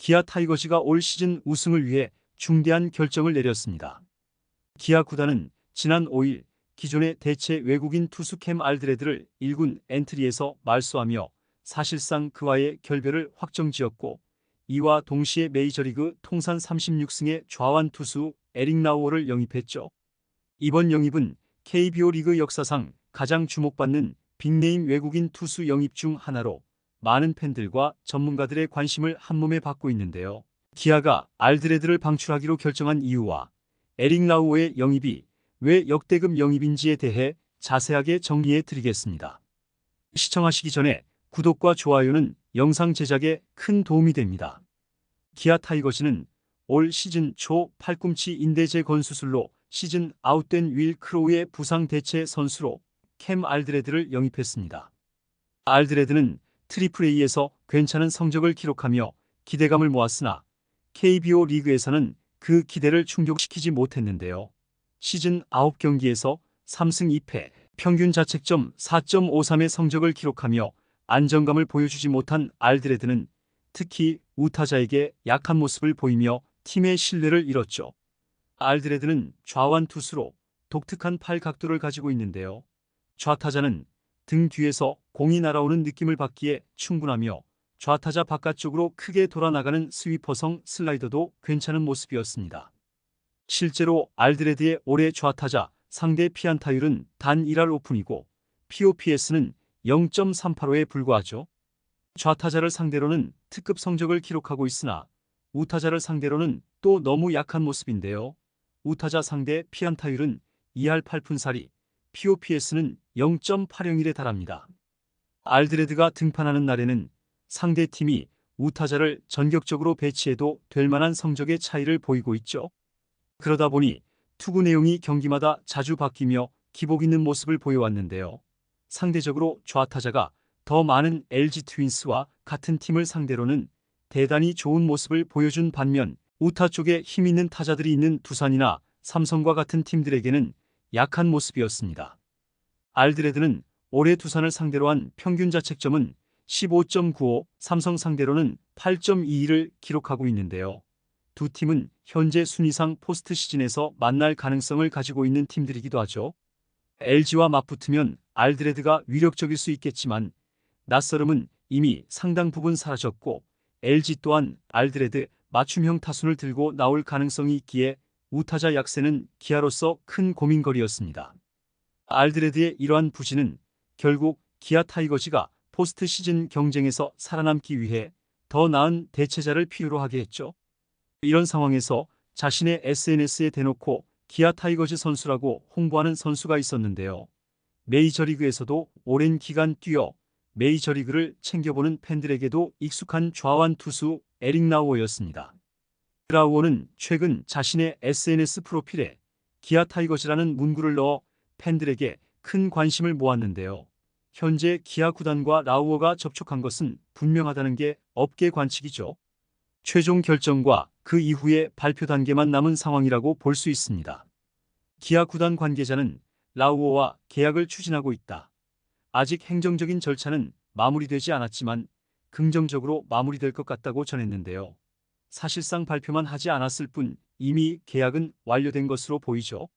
기아 타이거즈가 올 시즌 우승을 위해 중대한 결정을 내렸습니다. 기아 구단은 지난 5일 기존의 대체 외국인 투수 캠 알드레드를 1군 엔트리에서 말소하며 사실상 그와의 결별을 확정지었고, 이와 동시에 메이저리그 통산 36승의 좌완 투수 에릭 라우어를 영입했죠. 이번 영입은 KBO 리그 역사상 가장 주목받는 빅네임 외국인 투수 영입 중 하나로 많은 팬들과 전문가들의 관심을 한몸에 받고 있는데요. 기아가 알드레드를 방출하기로 결정한 이유와 에릭 라우어의 영입이 왜 역대급 영입인지에 대해 자세하게 정리해 드리겠습니다. 시청하시기 전에 구독과 좋아요는 영상 제작에 큰 도움이 됩니다. 기아 타이거즈는 올 시즌 초 팔꿈치 인대 재건 수술로 시즌 아웃된 윌 크로우의 부상 대체 선수로 캠 알드레드를 영입했습니다. 알드레드는 트리플 A에서 괜찮은 성적을 기록하며 기대감을 모았으나 KBO 리그에서는 그 기대를 충족시키지 못했는데요. 시즌 9경기에서 3승 2패, 평균 자책점 4.53의 성적을 기록하며 안정감을 보여주지 못한 알드레드는 특히 우타자에게 약한 모습을 보이며 팀의 신뢰를 잃었죠. 알드레드는 좌완 투수로 독특한 팔 각도를 가지고 있는데요. 좌타자는 등 뒤에서 공이 날아오는 느낌을 받기에 충분하며 좌타자 바깥쪽으로 크게 돌아나가는 스위퍼성 슬라이더도 괜찮은 모습이었습니다. 실제로 알드레드의 올해 좌타자 상대 피안타율은 단 1할 오픈이고 POPS는 0.385에 불과하죠. 좌타자를 상대로는 특급 성적을 기록하고 있으나 우타자를 상대로는 또 너무 약한 모습인데요. 우타자 상대 피안타율은 2할 8푼4리, POPS는 0.801에 달합니다. 알드레드가 등판하는 날에는 상대팀이 우타자를 전격적으로 배치해도 될 만한 성적의 차이를 보이고 있죠. 그러다 보니 투구 내용이 경기마다 자주 바뀌며 기복 있는 모습을 보여왔는데요. 상대적으로 좌타자가 더 많은 LG 트윈스와 같은 팀을 상대로는 대단히 좋은 모습을 보여준 반면 우타 쪽에 힘 있는 타자들이 있는 두산이나 삼성과 같은 팀들에게는 약한 모습이었습니다. 알드레드는 올해 두산을 상대로 한 평균 자책점은 15.95, 삼성 상대로는 8.22를 기록하고 있는데요. 두 팀은 현재 순위상 포스트 시즌에서 만날 가능성을 가지고 있는 팀들이기도 하죠. LG와 맞붙으면 알드레드가 위력적일 수 있겠지만 낯설음은 이미 상당 부분 사라졌고, LG 또한 알드레드 맞춤형 타순을 들고 나올 가능성이 있기에 우타자 약세는 기아로서 큰 고민거리였습니다. 알드레드의 이러한 부진은 결국 기아 타이거즈가 포스트 시즌 경쟁에서 살아남기 위해 더 나은 대체자를 필요로 하게 했죠. 이런 상황에서 자신의 SNS에 대놓고 기아 타이거즈 선수라고 홍보하는 선수가 있었는데요. 메이저리그에서도 오랜 기간 뛰어 메이저리그를 챙겨보는 팬들에게도 익숙한 좌완 투수 에릭 라우어였습니다. 라우어는 최근 자신의 SNS 프로필에 기아 타이거즈라는 문구를 넣어 팬들에게 큰 관심을 모았는데요. 현재 기아 구단과 라우어가 접촉한 것은 분명하다는 게 업계 관측이죠. 최종 결정과 그 이후의 발표 단계만 남은 상황이라고 볼 수 있습니다. 기아 구단 관계자는 라우어와 계약을 추진하고 있다. 아직 행정적인 절차는 마무리되지 않았지만 긍정적으로 마무리될 것 같다고 전했는데요. 사실상 발표만 하지 않았을 뿐 이미 계약은 완료된 것으로 보이죠.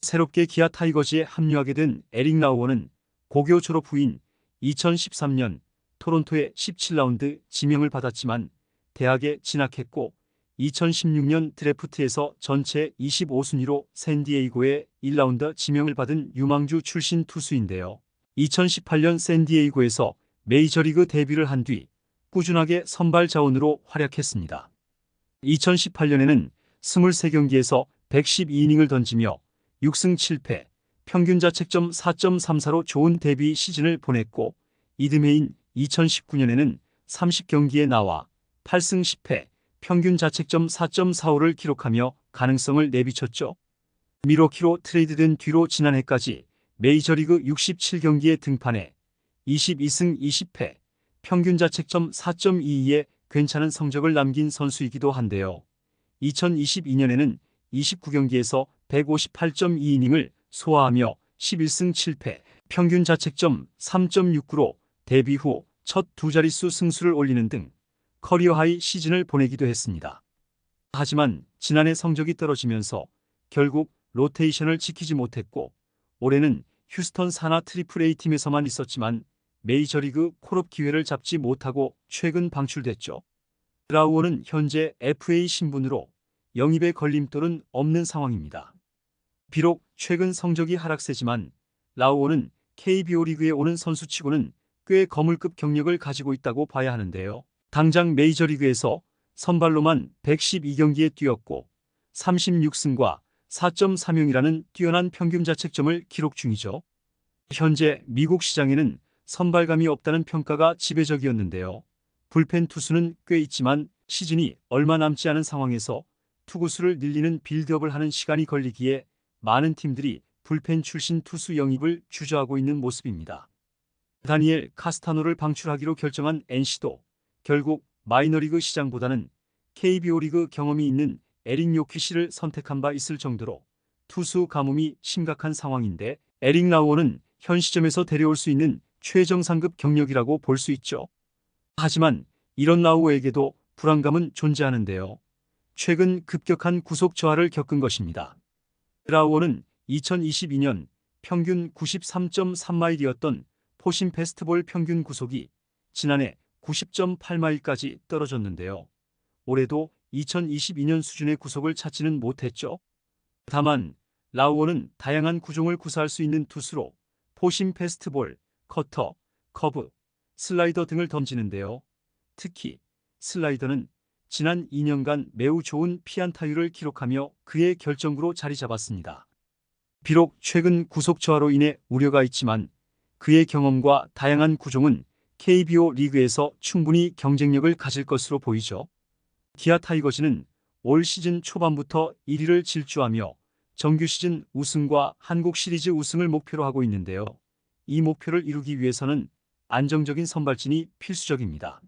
새롭게 기아 타이거즈에 합류하게 된 에릭 라우어는 고교 졸업 후인 2013년 토론토의 17라운드 지명을 받았지만 대학에 진학했고 2016년 드래프트에서 전체 25순위로 샌디에이고에 1라운드 지명을 받은 유망주 출신 투수인데요. 2018년 샌디에이고에서 메이저리그 데뷔를 한 뒤 꾸준하게 선발 자원으로 활약했습니다. 2018년에는 23경기에서 112이닝을 던지며 6승 7패, 평균 자책점 4.34로 좋은 데뷔 시즌을 보냈고, 이듬해인 2019년에는 30경기에 나와 8승 10패, 평균 자책점 4.45를 기록하며 가능성을 내비쳤죠. 밀워키로 트레이드된 뒤로 지난해까지 메이저리그 67경기에 등판해 22승 20패, 평균 자책점 4.22의 괜찮은 성적을 남긴 선수이기도 한데요. 2022년에는 29경기에서 158.2이닝을 소화하며 11승 7패, 평균 자책점 3.69로 데뷔 후 첫 두 자릿수 승수를 올리는 등 커리어 하이 시즌을 보내기도 했습니다. 하지만 지난해 성적이 떨어지면서 결국 로테이션을 지키지 못했고 올해는 휴스턴 산하 트리플 A 팀에서만 있었지만 메이저리그 콜업 기회를 잡지 못하고 최근 방출됐죠. 라우어는 현재 FA 신분으로 영입의 걸림돌은 없는 상황입니다. 비록 최근 성적이 하락세지만 라우어는 KBO 리그에 오는 선수치고는 꽤 거물급 경력을 가지고 있다고 봐야 하는데요. 당장 메이저리그에서 선발로만 112경기에 뛰었고 36승과 4.30이라는 뛰어난 평균 자책점을 기록 중이죠. 현재 미국 시장에는 선발감이 없다는 평가가 지배적이었는데요. 불펜 투수는 꽤 있지만 시즌이 얼마 남지 않은 상황에서 투구수를 늘리는 빌드업을 하는 시간이 걸리기에 많은 팀들이 불펜 출신 투수 영입을 주저하고 있는 모습입니다. 다니엘 카스타노를 방출하기로 결정한 NC도 결국 마이너리그 시장보다는 KBO 리그 경험이 있는 에릭 요키시를 선택한 바 있을 정도로 투수 가뭄이 심각한 상황인데 에릭 라우어는 현 시점에서 데려올 수 있는 최정상급 경력이라고 볼 수 있죠. 하지만 이런 라우어에게도 불안감은 존재하는데요. 최근 급격한 구속 저하를 겪은 것입니다. 라우어는 2022년 평균 93.3마일이었던 포심 페스트볼 평균 구속이 지난해 90.8마일까지 떨어졌는데요. 올해도 2022년 수준의 구속을 찾지는 못했죠. 다만 라우어는 다양한 구종을 구사할 수 있는 투수로 포심 페스트볼, 커터, 커브, 슬라이더 등을 던지는데요. 특히 슬라이더는 지난 2년간 매우 좋은 피안타율을 기록하며 그의 결정구로 자리 잡았습니다. 비록 최근 구속 저하로 인해 우려가 있지만 그의 경험과 다양한 구종은 KBO 리그에서 충분히 경쟁력을 가질 것으로 보이죠. 기아 타이거즈는 올 시즌 초반부터 1위를 질주하며 정규 시즌 우승과 한국 시리즈 우승을 목표로 하고 있는데요. 이 목표를 이루기 위해서는 안정적인 선발진이 필수적입니다.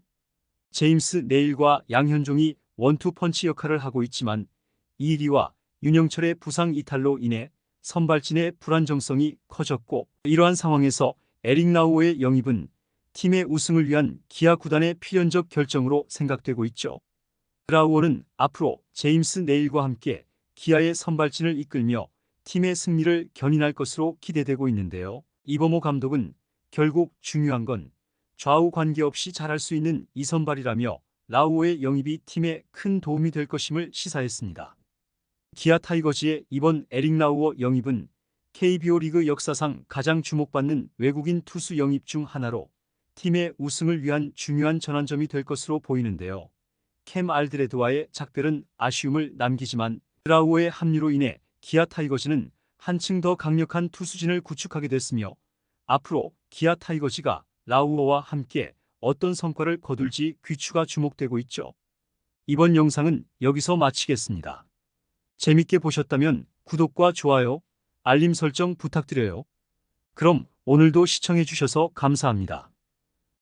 제임스 네일과 양현종이 원투펀치 역할을 하고 있지만 이리와 윤영철의 부상 이탈로 인해 선발진의 불안정성이 커졌고 이러한 상황에서 에릭 라우어의 영입은 팀의 우승을 위한 기아 구단의 필연적 결정으로 생각되고 있죠. 라우어는 앞으로 제임스 네일과 함께 기아의 선발진을 이끌며 팀의 승리를 견인할 것으로 기대되고 있는데요. 이범호 감독은 결국 중요한 건 좌우 관계없이 잘할 수 있는 이 선발이라며 라우어의 영입이 팀에 큰 도움이 될 것임을 시사했습니다. 기아 타이거즈의 이번 에릭 라우어 영입은 KBO 리그 역사상 가장 주목받는 외국인 투수 영입 중 하나로 팀의 우승을 위한 중요한 전환점이 될 것으로 보이는데요. 캠 알드레드와의 작별은 아쉬움을 남기지만 라우어의 합류로 인해 기아 타이거즈는 한층 더 강력한 투수진을 구축하게 됐으며 앞으로 기아 타이거즈가 라우어와 함께 어떤 성과를 거둘지 귀추가 주목되고 있죠. 이번 영상은 여기서 마치겠습니다. 재밌게 보셨다면 구독과 좋아요, 알림 설정 부탁드려요. 그럼 오늘도 시청해주셔서 감사합니다.